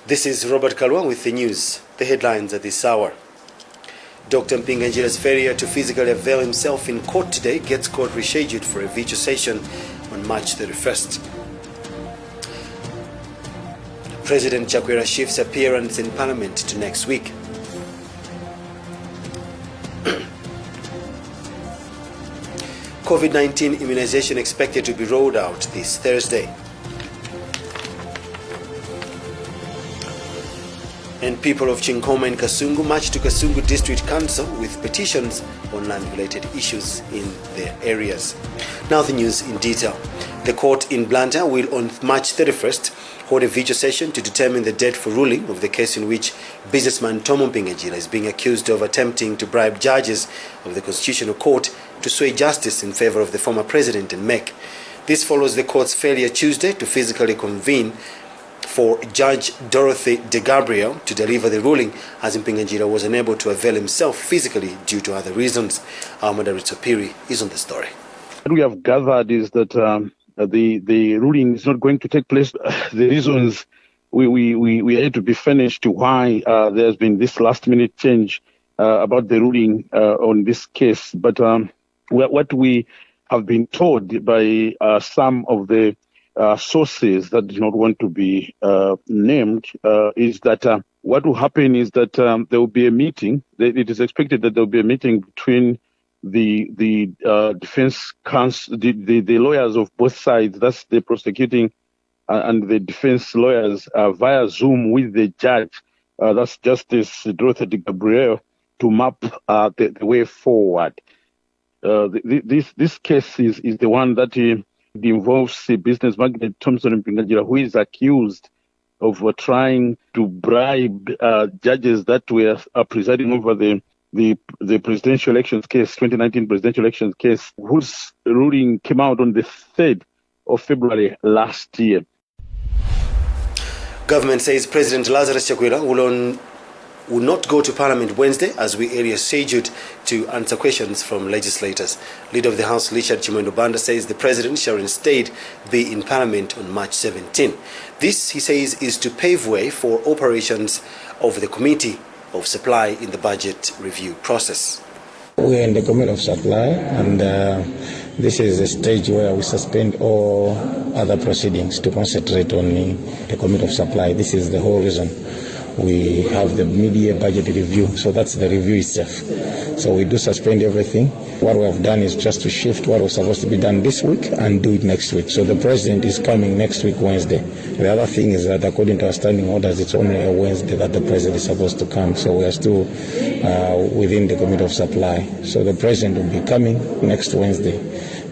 This is Robert Kalwa with the news. The headlines at this hour. Dr. Mpinganjira's failure to physically avail himself in court today gets court rescheduled for a virtual session on March 31st. President Chakwera shifts appearance in Parliament to next week. COVID-19 immunization expected to be rolled out this Thursday. And people of Chinkoma and Kasungu marched to Kasungu District Council with petitions on land-related issues in their areas. Now the news in detail. The court in Blantyre will on March 31st hold a virtual session to determine the date for ruling of the case in which businessman Tom Mpinganjira is being accused of attempting to bribe judges of the Constitutional Court to sway justice in favor of the former president and MEC. This follows the court's failure Tuesday to physically convene for Judge Dorothy De Gabriel to deliver the ruling, as Mpinganjira was unable to avail himself physically due to other reasons. Ahmad Aritsopiri is on the story. What we have gathered is that the ruling is not going to take place. The reasons we had to be finished to why there's been this last-minute change about the ruling on this case. But what we have been told by some of the sources that do not want to be named is that what will happen is that there will be a meeting. It is expected that there will be a meeting between the defense counsel, the lawyers of both sides, that's the prosecuting and the defense lawyers, via Zoom with the judge, that's Justice Dorothy De Gabriel, to map the way forward. This case is the one that involves the business magnate Thompson Mpinganjira, who is accused of trying to bribe judges that were presiding over the presidential elections case, 2019 presidential elections case, whose ruling came out on the 3rd of February last year. Government says President Lazarus Chakwera will not go to Parliament Wednesday, as we earlier scheduled, to answer questions from legislators. Leader of the House, Richard Chimwendo Banda, says the President shall instead be in Parliament on March 17. This, he says, is to pave way for operations of the Committee of Supply in the budget review process. We are in the Committee of Supply, and this is a stage where we suspend all other proceedings to concentrate on the Committee of Supply. This is the whole reason we have the mid-year budget review, so that's the review itself. So we do suspend everything. What we have done is just to shift what was supposed to be done this week and do it next week. So the President is coming next week, Wednesday. The other thing is that according to our standing orders, it's only a Wednesday that the President is supposed to come. So we are still within the Committee of Supply. So the President will be coming next Wednesday.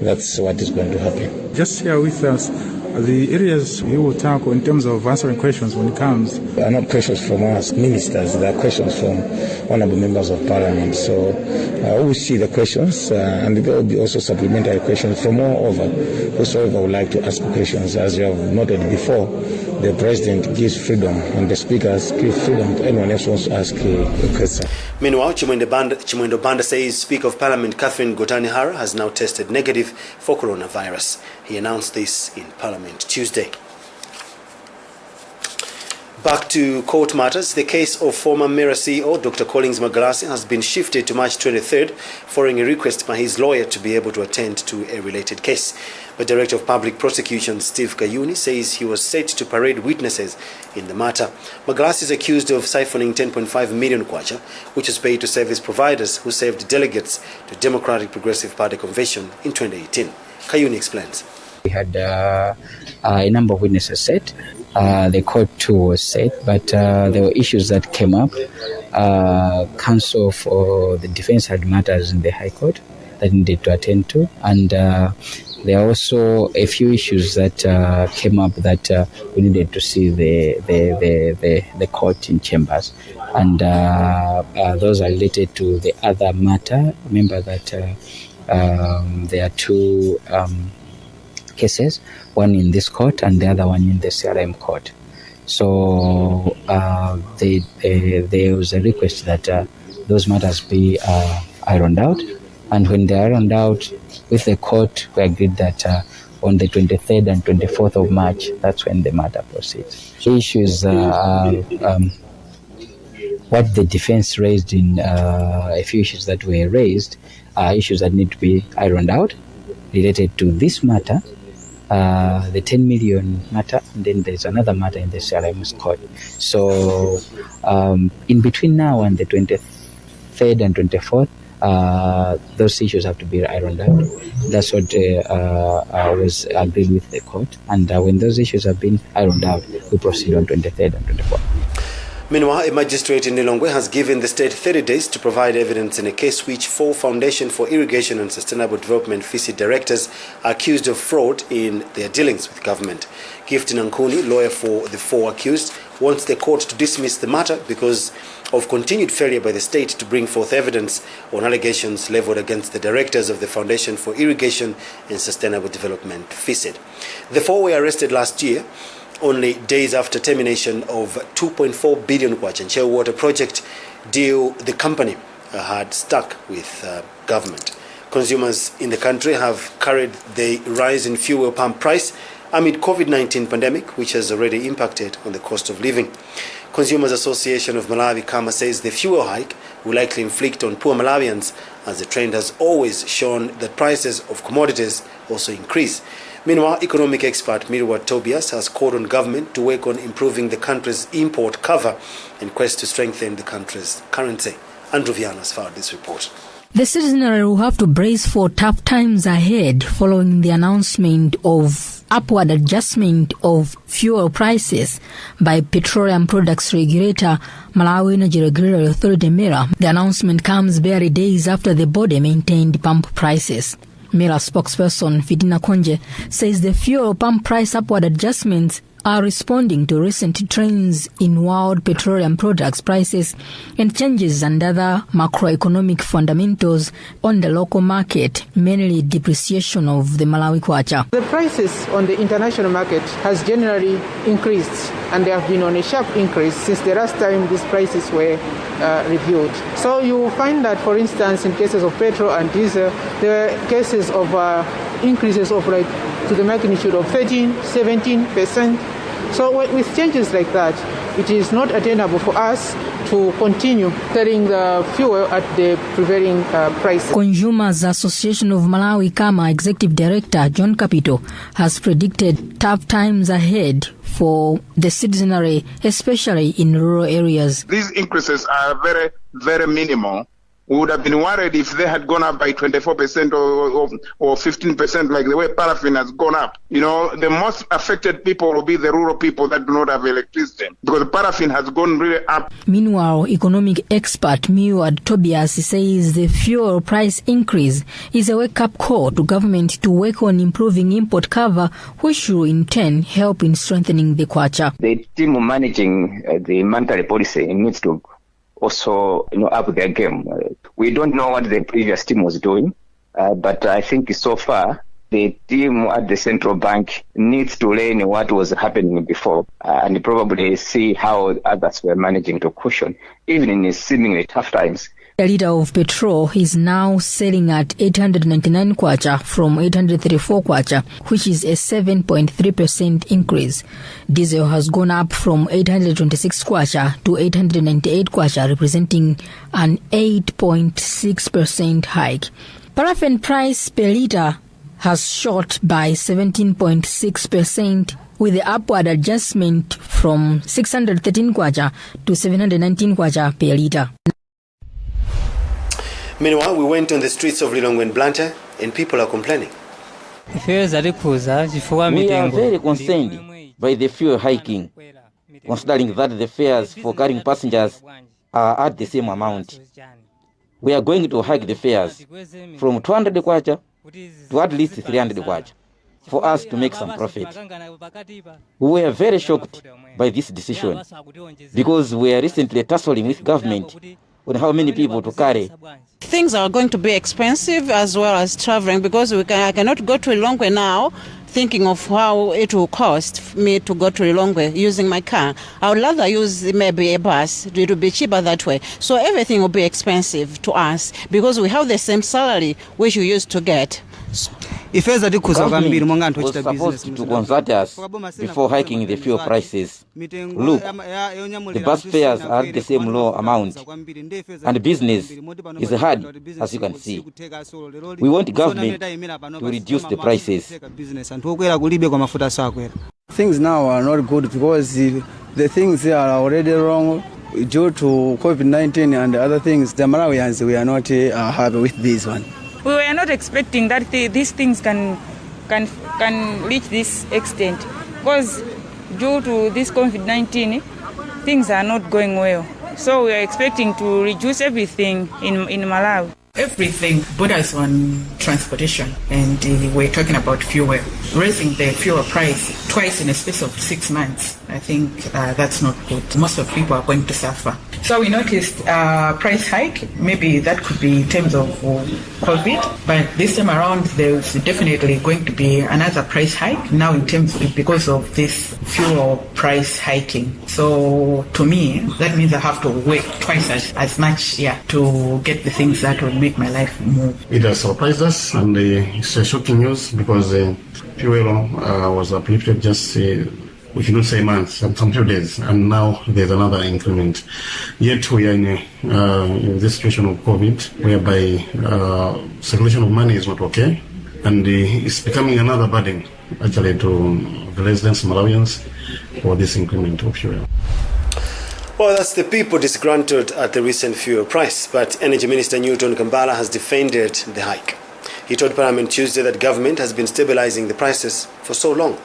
That's what is going to happen. Just share with us the areas you will tackle in terms of answering questions when it comes. They are not questions from us ministers, they are questions from honorable members of Parliament. So we will see the questions, and there will be also supplementary questions from all over. Whosoever would like to ask questions, as you have noted before, the President gives freedom, and the speakers give freedom to anyone else who wants to ask a question. Meanwhile, Chimwendo Banda says Speaker of Parliament Catherine Gotani-Hara has now tested negative for coronavirus. He announced this in Parliament Tuesday. Back to court matters. The case of former Mera CEO Dr. Collins Magalasi has been shifted to March 23rd following a request by his lawyer to be able to attend to a related case. The Director of Public Prosecution, Steve Kayuni, says he was set to parade witnesses in the matter. Magalasi is accused of siphoning 10.5 million kwacha, which was paid to service providers who served delegates to Democratic Progressive Party convention in 2018. Kayuni explains. We had a number of witnesses set. The court too was set, but there were issues that came up. Counsel for the defense had matters in the High Court that needed to attend to, and there are also a few issues that came up that we needed to see the court in chambers, and those are related to the other matter. Remember that there are two cases, one in this court and the other one in the CRM court. So there was a request that those matters be ironed out, and when they are ironed out with the court, we agreed that on the 23rd and 24th of March. That's when the matter proceeds. Issues what the defense raised in a few issues that were raised are issues that need to be ironed out related to this matter, the 10 million matter, and then there's another matter in the CRM's court. So in between now and the 23rd and 24th, those issues have to be ironed out. That's what was agreed with the court, and when those issues have been ironed out, we proceed on 23rd and 24th. Meanwhile, a magistrate in Lilongwe has given the state 30 days to provide evidence in a case which 4 Foundation for Irrigation and Sustainable Development FISI directors are accused of fraud in their dealings with government. Gift Nankuni, lawyer for the 4 accused, wants the court to dismiss the matter because of continued failure by the state to bring forth evidence on allegations leveled against the directors of the Foundation for Irrigation and Sustainable Development FISI. The 4 were arrested last year, only days after termination of 2.4 billion kwacha water project deal the company had stuck with government. Consumers in the country have carried the rise in fuel pump price amid COVID-19 pandemic, which has already impacted on the cost of living. Consumers Association of Malawi, Kama, says the fuel hike will likely inflict on poor Malawians, as the trend has always shown that prices of commodities also increase. Meanwhile, economic expert Mirwa Tobias has called on government to work on improving the country's import cover in quest to strengthen the country's currency. Andrew Viana has filed this report. The citizenry will have to brace for tough times ahead following the announcement of upward adjustment of fuel prices by Petroleum Products Regulator, Malawi Energy Regulatory Authority (MERA). The announcement comes barely days after the body maintained pump prices. MERA spokesperson Fitina Konje says the fuel pump price upward adjustments are responding to recent trends in world petroleum products prices and changes and other macroeconomic fundamentals on the local market, mainly depreciation of the Malawi kwacha. The prices on the international market has generally increased, and they have been on a sharp increase since the last time these prices were reviewed. So you find that, for instance, in cases of petrol and diesel, there are cases of increases of like to the magnitude of 13-17%. So with changes like that, it is not attainable for us to continue selling the fuel at the prevailing price. Consumers Association of Malawi, Kama Executive Director John Capito has predicted tough times ahead for the citizenry, especially in rural areas. These increases are very, very minimal. We would have been worried if they had gone up by 24% or 15%, like the way paraffin has gone up. You know, the most affected people will be the rural people that do not have electricity, because the paraffin has gone really up. Meanwhile, economic expert Miwad Tobias says the fuel price increase is a wake-up call to government to work on improving import cover, which will in turn help in strengthening the kwacha. The team managing the monetary policy needs to also, up their game. We don't know what the previous team was doing, but I think so far the team at the central bank needs to learn what was happening before and probably see how others were managing to cushion, even in seemingly tough times. A litre of petrol is now selling at 899 kwacha from 834 kwacha, which is a 7.3% increase. Diesel has gone up from 826 kwacha to 898 kwacha, representing an 8.6% hike. Paraffin price per litre has shot by 17.6%, with the upward adjustment from 613 kwacha to 719 kwacha per litre. Meanwhile, we went on the streets of Lilongwe and Blantyre, and people are complaining. We are very concerned by the fuel hiking, considering that the fares for carrying passengers are at the same amount. We are going to hike the fares from 200 kwacha to at least 300 kwacha for us to make some profit. We were very shocked by this decision because we are recently tussling with government on how many people to carry. Things are going to be expensive as well as traveling, because I cannot go to Lilongwe now thinking of how it will cost me to go to Lilongwe using my car. I would rather use maybe a bus. It will be cheaper that way. So everything will be expensive to us because we have the same salary which we used to get. Government was supposed to consult us before hiking the fuel prices. Look, the bus fares are the same low amount, and business is hard, as you can see. We want government to reduce the prices. Things now are not good because the things are already wrong due to COVID-19 and other things. The Malawians, we are not happy with this one. We were not expecting that these things can reach this extent, because due to this COVID-19, things are not going well. So we are expecting to reduce everything in Malawi. Everything borders on transportation, and we're talking about fuel. Raising the fuel price twice in a space of 6 months, I think that's not good. Most of people are going to suffer. So we noticed price hike. Maybe that could be in terms of COVID, but this time around there's definitely going to be another price hike now in terms because of this fuel price hiking. So to me, that means I have to work twice as much to get the things that will make my life move. It has surprised us, and it's a shocking news because fuel was uplifted just we cannot say months, some few days, and now there's another increment. Yet we are in this situation of COVID, whereby circulation of money is not okay, and it's becoming another burden actually to the residents, Malawians, for this increment of fuel. Well, that's the people disgruntled at the recent fuel price, but Energy Minister Newton Kambala has defended the hike. He told Parliament Tuesday that government has been stabilizing the prices for so long.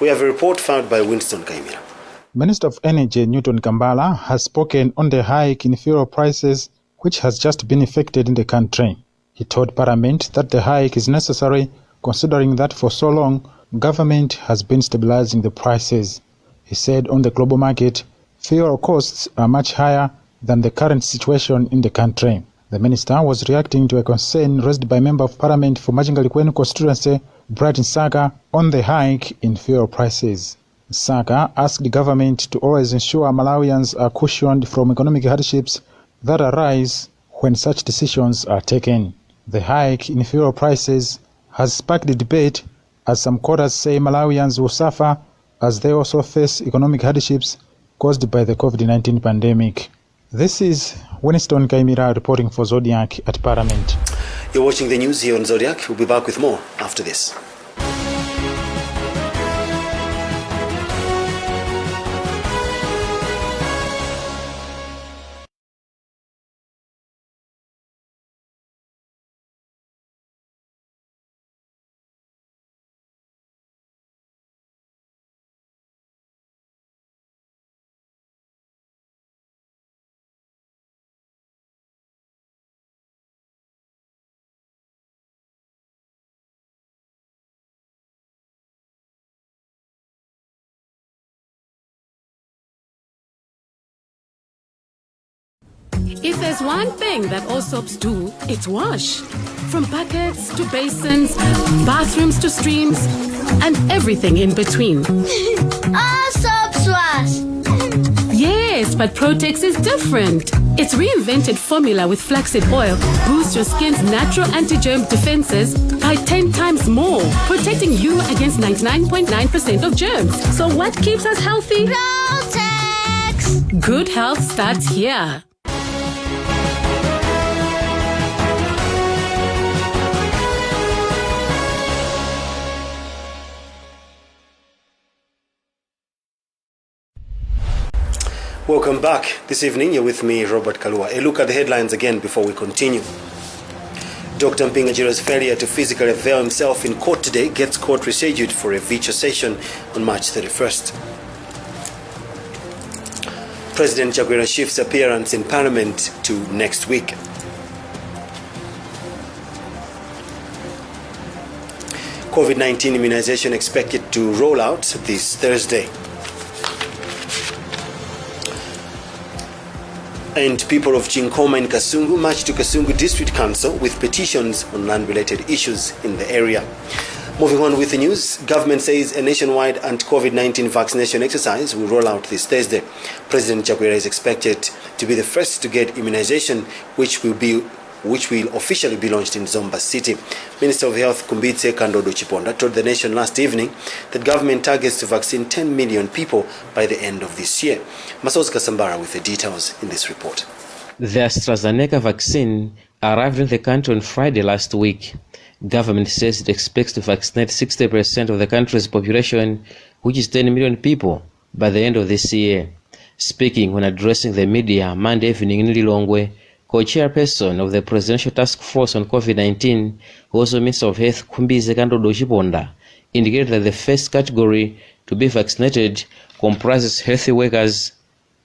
We have a report found by Winston Kaimira. Minister of Energy Newton Kambala has spoken on the hike in fuel prices which has just been effected in the country. He told Parliament that the hike is necessary considering that for so long government has been stabilizing the prices. He said on the global market, fuel costs are much higher than the current situation in the country. The minister was reacting to a concern raised by Member of Parliament for Majinga-Likweni constituency, Bright Nsaka, on the hike in fuel prices. Nsaka asked the government to always ensure Malawians are cushioned from economic hardships that arise when such decisions are taken. The hike in fuel prices has sparked a debate as some quarters say Malawians will suffer as they also face economic hardships caused by the COVID-19 pandemic. This is Winston Kaimira reporting for Zodiak at Parliament. You're watching the news here on Zodiac. We'll be back with more after this. If there's one thing that all soaps do, it's wash. From buckets to basins, bathrooms to streams, and everything in between. All soaps wash. Yes, but Protex is different. Its reinvented formula with flaxseed oil boosts your skin's natural anti-germ defenses by 10 times more, protecting you against 99.9% of germs. So what keeps us healthy? Protex! Good health starts here. Welcome back. This evening, you're with me, Robert Kalua. A look at the headlines again before we continue. Dr. Mpingajiro's failure to physically avail himself in court today gets court rescheduled for a virtual session on March 31st. President Chakwera shifts appearance in Parliament to next week. COVID-19 immunization expected to roll out this Thursday. And people of Chinkoma and Kasungu marched to Kasungu District Council with petitions on land-related issues in the area. Moving on with the news, government says a nationwide anti-COVID-19 vaccination exercise will roll out this Thursday. President Chakwera is expected to be the first to get immunization, which will be which will officially be launched in Zomba City. Minister of Health Kumbitse Kandodo Chiponda told the nation last evening that government targets to vaccine 10 million people by the end of this year. Masos Kasambara with the details in this report. The AstraZeneca vaccine arrived in the country on Friday last week. Government says it expects to vaccinate 60% of the country's population, which is 10 million people, by the end of this year. Speaking when addressing the media Monday evening in Lilongwe, co-chairperson of the Presidential Task Force on COVID-19, also Minister of Health Kumbitse Kandodo Chiponda, indicated that the first category to be vaccinated comprises healthy workers,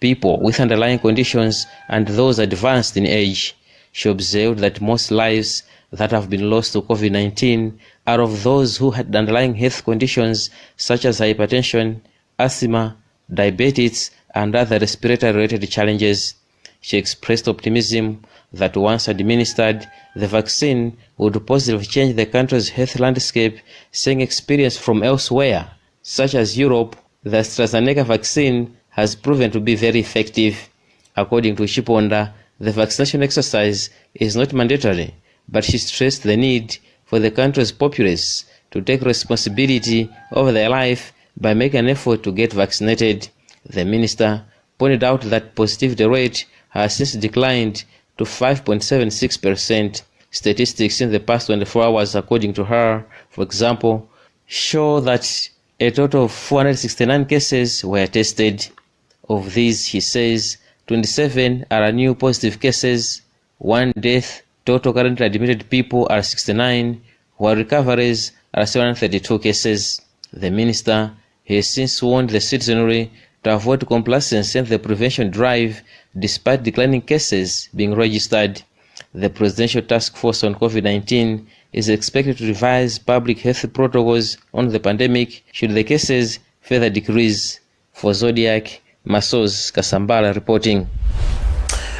people with underlying conditions, and those advanced in age. She observed that most lives that have been lost to COVID-19 are of those who had underlying health conditions such as hypertension, asthma, diabetes, and other respiratory-related challenges. She expressed optimism that once administered, the vaccine would positively change the country's health landscape, saying experience from elsewhere, such as Europe, the AstraZeneca vaccine has proven to be very effective. According to Chiponda, the vaccination exercise is not mandatory, but she stressed the need for the country's populace to take responsibility over their life by making an effort to get vaccinated. The minister pointed out that positivity rate has since declined to 5.76%. Statistics in the past 24 hours, according to her, for example, show that a total of 469 cases were tested. Of these, he says, 27 are new positive cases, 1 death. Total currently admitted people are 69, while recoveries are 732 cases. The minister has since warned the citizenry to avoid complacency in the prevention drive despite declining cases being registered. The Presidential Task Force on COVID-19 is expected to revise public health protocols on the pandemic should the cases further decrease. For Zodiak, Masos Kasambala reporting.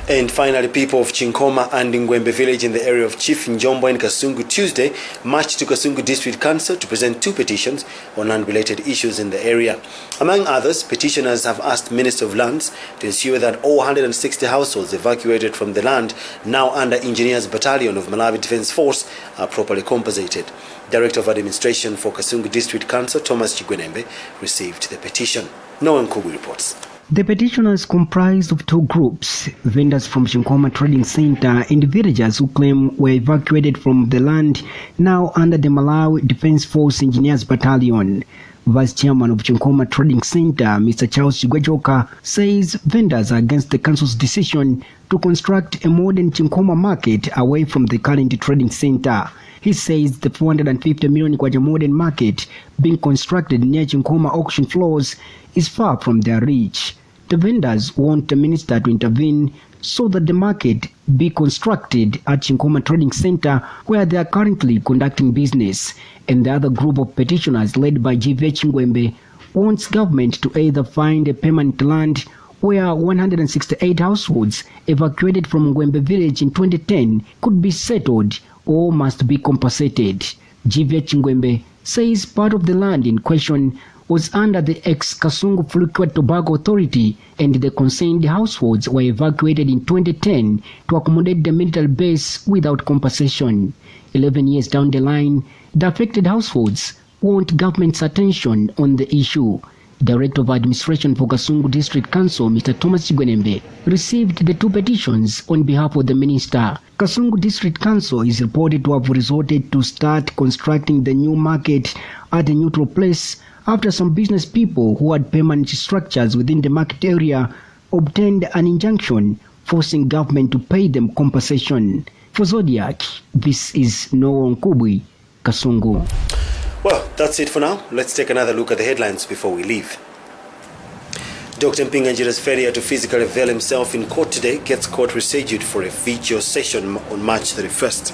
And finally, people of Chinkoma and Ngwembe village in the area of Chief Njombo in Kasungu Tuesday marched to Kasungu District Council to present 2 petitions on land-related issues in the area. Among others, petitioners have asked Minister of Lands to ensure that all 160 households evacuated from the land now under Engineers Battalion of Malawi Defence Force are properly compensated. Director of Administration for Kasungu District Council, Thomas Chigwenembe, received the petition. Noah Nkubu reports. The petitioners comprised of 2 groups, vendors from Chinkoma Trading Center and villagers who claim were evacuated from the land now under the Malawi Defence Force Engineers Battalion. Vice Chairman of Chinkoma Trading Center, Mr. Charles Chigwejoka, says vendors are against the council's decision to construct a modern Chinkoma market away from the current trading center. He says the 450 million Kwaja modern market being constructed near Chinkoma auction floors is far from their reach. The vendors want the minister to intervene so that the market be constructed at Chinkoma Trading Center where they are currently conducting business. And the other group of petitioners led by G.V. Ngwembe wants government to either find a permanent land where 168 households evacuated from Ngwembe village in 2010 could be settled or must be compensated. G.V. Ngwembe says part of the land in question was under the ex-Kasungu Fluid Tobacco Authority and the concerned households were evacuated in 2010 to accommodate the military base without compensation. 11 years down the line, the affected households want government's attention on the issue. Director of Administration for Kasungu District Council, Mr. Thomas Chigwenembe, received the 2 petitions on behalf of the minister. Kasungu District Council is reported to have resorted to start constructing the new market at a neutral place after some business people who had permanent structures within the market area obtained an injunction forcing government to pay them compensation. For Zodiac, this is Noah Nkubwi, Kasungu. Well, that's it for now. Let's take another look at the headlines before we leave. Dr. Mpinganjira's failure to physically avail himself in court today gets court rescheduled for a video session on March 31st.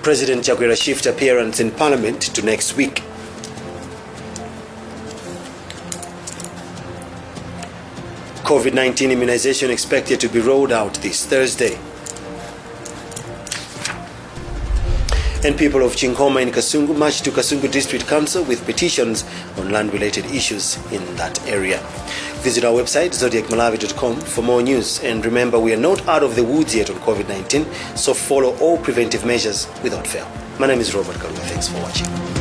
President Chakwera shifts appearance in Parliament to next week. COVID-19 immunization expected to be rolled out this Thursday. And people of Chinkoma in Kasungu marched to Kasungu District Council with petitions on land-related issues in that area. Visit our website, zodiacmalawi.com, for more news. And remember, we are not out of the woods yet on COVID-19, so follow all preventive measures without fail. My name is Robert Karua. Thanks for watching.